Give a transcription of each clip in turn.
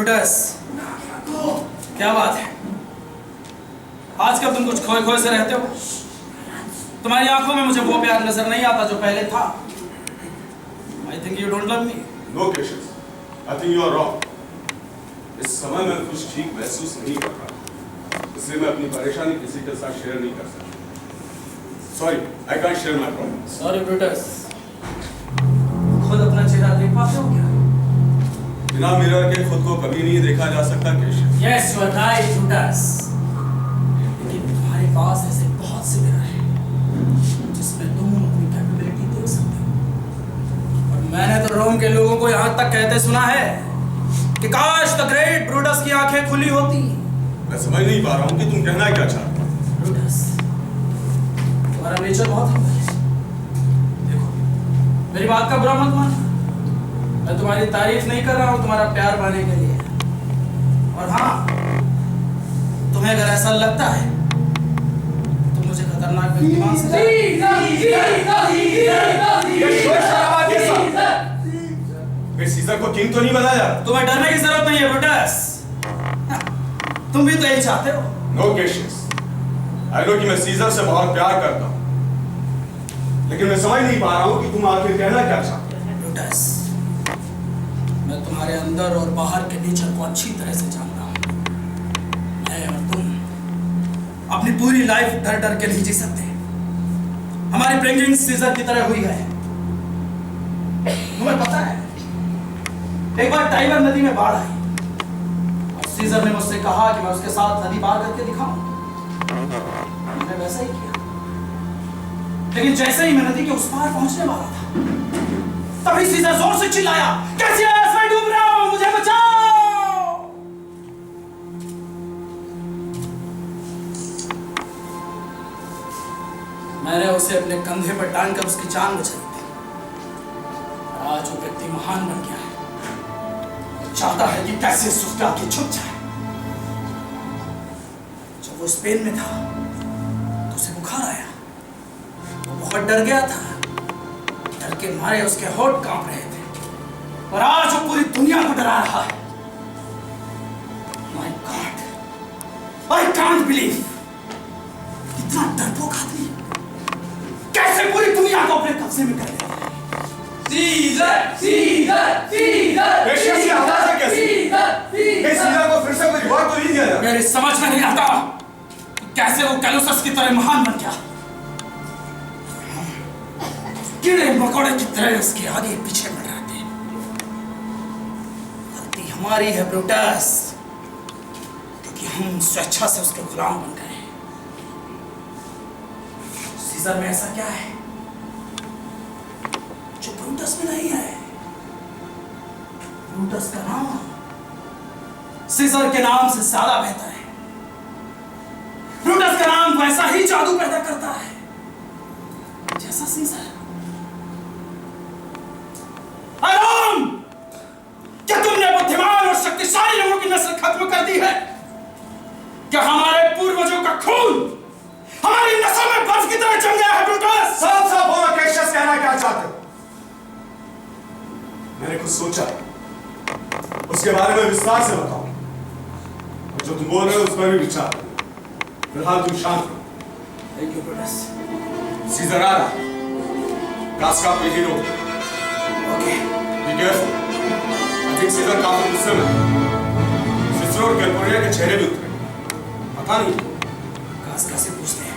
Brutus, क्या बात है? आजकल तुम कुछ खोए खोए से रहते हो। तुम्हारी आंखों में मुझे वो प्यार नजर नहीं आता जो पहले था। I think you don't love me. No, Cassius. I think you are wrong. इस समय मैं कुछ ठीक महसूस नहीं कर रहा, इसलिए मैं अपनी परेशानी किसी के साथ शेयर नहीं कर सकता। Sorry, I can't share my problem. Sorry, Brutus. खुद अपना चेहरा देख पाते हो क्या? बिना मिरर के खुद को कभी नहीं देखा जा सकता, Cassius. Yes, you are right, Brutus. लेकिन तुम्हारे पास ऐसे बहुत से मिरर हैं जिसमें तुम अपनी कैपेबिलिटी देख सकते हो। और मैंने तो रोम के लोगों को यहाँ तक कहते सुना है कि काश द ग्रेट ब्रूटस की आंखें खुली होती। मैं समझ नहीं पा रहा हूँ कि तुम कहना क्या चाहते हो। ब्रूटस, तुम्हारा नेचर बहुत हम्बल है। देखो, मेरी बात का बुरा मत मानो। मैं तुम्हारी तारीफ नहीं कर रहा हूँ तुम्हारा प्यार पाने के लिए। और हाँ, तुम्हें अगर ऐसा लगता है तो मुझे खतरनाक व्यक्ति मान सकते हो। सीजर को किंग तो नहीं बनाया। तुम्हें डरने की जरूरत नहीं है ब्रूटस। तुम भी तो यही चाहते हो। नो केशियस, आई नो कि मैं सीजर से बहुत प्यार करता हूँ, लेकिन मैं समझ नहीं पा रहा हूँ कि तुम आखिर कहना क्या चाहते हो। ब्रूटस, मैं तुम्हारे अंदर और बाहर के नेचर को अच्छी तरह से जानता हूँ। मैं और तुम अपनी पूरी लाइफ डर डर के नहीं जी सकते। हमारी ब्रिंगिंग सीजर की तरह हुई है। तुम्हें पता है, एक बार टाइगर नदी में बाढ़ आई और सीजर ने मुझसे कहा कि मैं उसके साथ नदी पार करके दिखाऊं। मैंने वैसा ही किया, लेकिन जैसे ही मैं नदी के उस पार पहुंचने वाला था, तभी सीजर जोर से चिल्लाया, कैसियस, मैं डूब रहा हूं, मुझे बचाओ। मैंने उसे अपने कंधे पर टांगकर उसकी जान बचाई थी। आज वो व्यक्ति महान बन गया है। चाहता है कि कैसियस उसके आगे झुक जाए। जब वो स्पेन में था तो उसे बुखार आया। वो बहुत डर गया था। डर के मारे उसके होंठ कांप रहे थे। और आज वो पूरी दुनिया को डरा रहा है। My God, I can't believe, इतना डरपोक आदमी कैसे पूरी दुनिया को अपने कब्जे में कर लेता है। सीजर, सीजर, सीजर, केशियस की आवाज है कैसी? सीजर को फिर से कोई रिवॉर्ड तो नहीं दिया जाए। मेरी समझ में नहीं आता कि कैसे वो कैलुसस की तरह महान बन गया। कीड़े मकोड़े की तरह उसके आगे पीछे मंडराते हैं। गलती हमारी है ब्रूटस, क्योंकि हम स्वेच्छा से उसके गुलाम बन गए। सीजर में ऐसा क्या है जो ब्रूटस में नहीं है? ब्रूटस का नाम सीजर के नाम से ज्यादा बेहतर है। ब्रूटस का नाम वैसा ही जादू पैदा करता है जैसा सीजर। आराम! क्या तुमने बुद्धिमान और शक्तिशाली लोगों की नस्ल खत्म कर दी है? क्या हमारे पूर्वजों का खून हमारी नस्ल में बर्फ की तरह जम गया है? ब्रूटस, साफ साफ बोलो, केशियस कहना क्या चाहते हो? मैंने कुछ सोचा, उसके बारे में विस्तार से बताओ। और जो तुम बोल रहे हो उस पर भी विचार। फिलहाल तुम शांत हो। Thank you Brutus. सीजर आ रहा, कास्का पे hero. Okay, be careful. I think Caesar काफी गुस्से में है। सिसरो और कैल्पोरिया के चेहरे भी उतरे। पता नहीं, कास्का से पूछते हैं।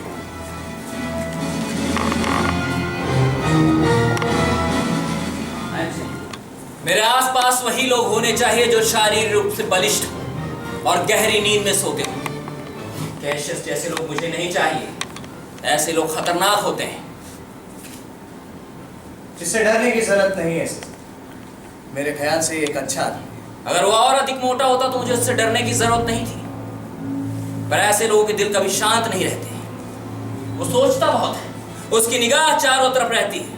मेरे आसपास वही लोग होने चाहिए जो शारीरिक रूप से बलिष्ठ हो और गहरी नींद में सोते हो। कैशियस जैसे लोग मुझे नहीं चाहिए। ऐसे लोग खतरनाक होते हैं। इससे डरने की जरूरत नहीं है। मेरे ख्याल से एक अच्छा आदमी है। अगर वो और अधिक मोटा होता तो मुझे उससे डरने की जरूरत नहीं थी। पर ऐसे लोगों के दिल कभी शांत नहीं रहते। वो सोचता बहुत है, उसकी निगाह चारों तरफ रहती है,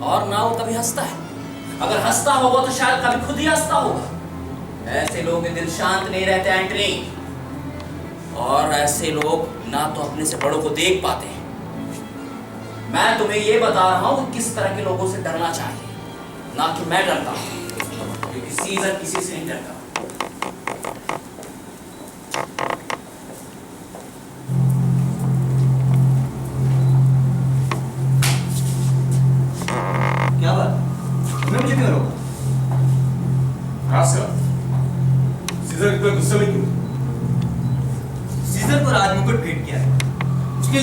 और ना वो कभी हंसता है। अगर हंसता होगा तो शायद कभी खुद ही हंसता होगा। ऐसे लोगों के दिल शांत नहीं रहते एंटनी। और ऐसे लोग ना तो अपने से बड़ों को देख पाते हैं। मैं तुम्हें ये बता रहा हूं कि किस तरह के लोगों से डरना चाहिए, ना कि मैं डरता हूं, क्योंकि सीजर किसी से नहीं डरता।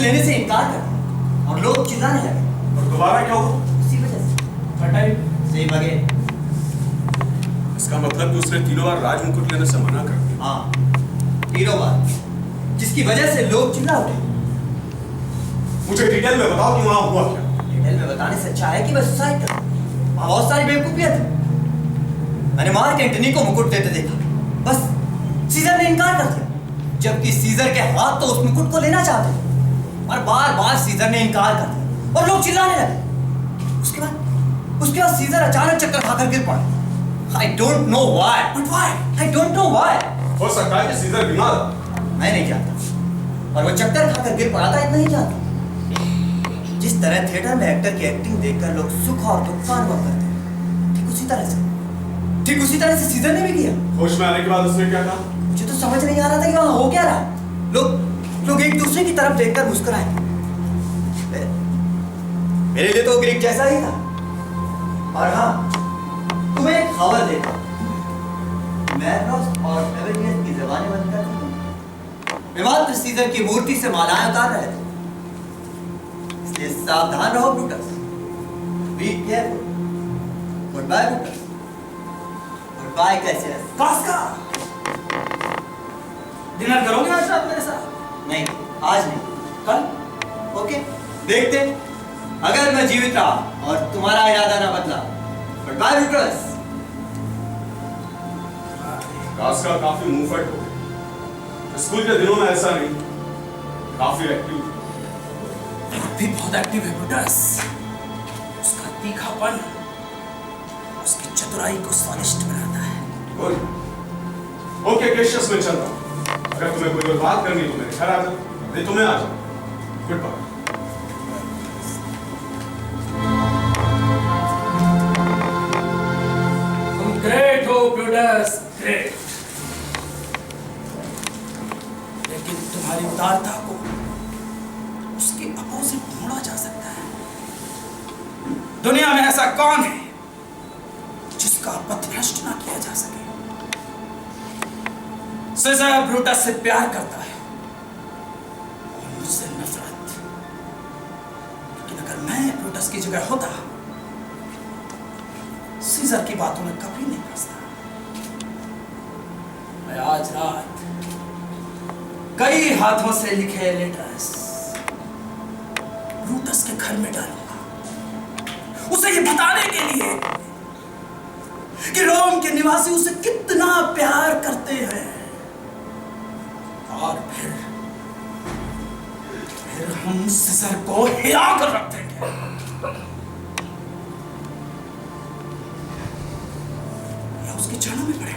लेने से इनकार कर दिया और लोग चिल्लाने लगे। और दोबारा क्या हुआ? उसी वजह से हटाई। सही बगे। इसका मतलब कि उसने तीनों बार राज मुकुट लेने से मना कर दिया। हाँ, तीनों बार, जिसकी वजह से लोग चिल्ला उठे। मुझे डिटेल में बताओ कि वहां हुआ क्या? डिटेल में बताने से अच्छा है कि मैं सुसाइड कर, वहां बहुत सारी बेवकूफियां थी। मैंने मार्क एंटनी को मुकुट देते देखा, बस सीजर ने इनकार कर दिया, जबकि सीजर के हाथ तो उस मुकुट को लेना चाहते थे, और बार बार सीजर ने इनकार कर दिया और लोग चिल्लाने लगे। उसके बाद सीजर अचानक चक्कर खाकर गिर पड़ा। I don't know why, but why? I don't know why. हो सकता है कि सीजर बीमार है। मैं नहीं जानता, और वो चक्कर खाकर गिर पड़ा था इतना ही जानता। जिस तरह थिएटर में एक्टर की एक्टिंग देखकर लोग सुख और दुख का अनुभव करते हैं, ठीक उसी तरह से सीजर ने भी किया। होश में आने के बाद उसने क्या कहा? मुझे तो समझ नहीं आ रहा था कि वहां हो क्या रहा। लोग एक दूसरे की तरफ देखकर मुस्कुराए। मेरे लिए तो ग्रीक जैसा ही था। और हाँ, तुम्हें एक खबर देता हूं। मैग्नस और एवेनियस की जबानें बंद कर दी। वे मात्र सीजर की मूर्ति से मालाएं उतार रहे थे। इसलिए सावधान रहो Brutus. Be careful. Good bye Brutus. Good bye Cassius. Casca, dinner करोगे आज रात मेरे साथ? नहीं, आज नहीं, कल? ओके, देखते। अगर मैं जीवित रहा और तुम्हारा इरादा ना बदला, गुड बाय ब्रूटस। कास्का काफी मुंहफट हो गया। स्कूल के दिनों में ऐसा नहीं, काफी एक्टिव था। भी बहुत एक्टिव है ब्रूटस। उसका तीखापन उसकी चतुराई को स्वादिष्ट बनाता है। गुड। ओके केशियस, में चल रहा हूं। अगर तुम्हें कोई और बात करनी तो मेरे घर आ जाओ, नहीं तुम्हें आ जाओ। Good bye. ग्रेट हो ब्रूटस, ग्रेट। लेकिन तुम्हारी उदारता को उसके अपोजिट ढूंढा जा सकता है। दुनिया में ऐसा कौन है जिसका पथभ्रष्ट ना किया जा सके? सीजर ब्रूटस से प्यार करता है और मुझसे नफरत। लेकिन अगर मैं ब्रूटस की जगह होता, सीजर की बातों में कभी नहीं फंसता। मैं आज रात कई हाथों से लिखे लेटर्स ब्रूटस के घर में डालूंगा, उसे ये बताने के लिए कि रोम के निवासी उसे कितना प्यार करते हैं। और फिर हम सीजर को हिला कर रख देंगे। उसकी जड़ों में पड़े।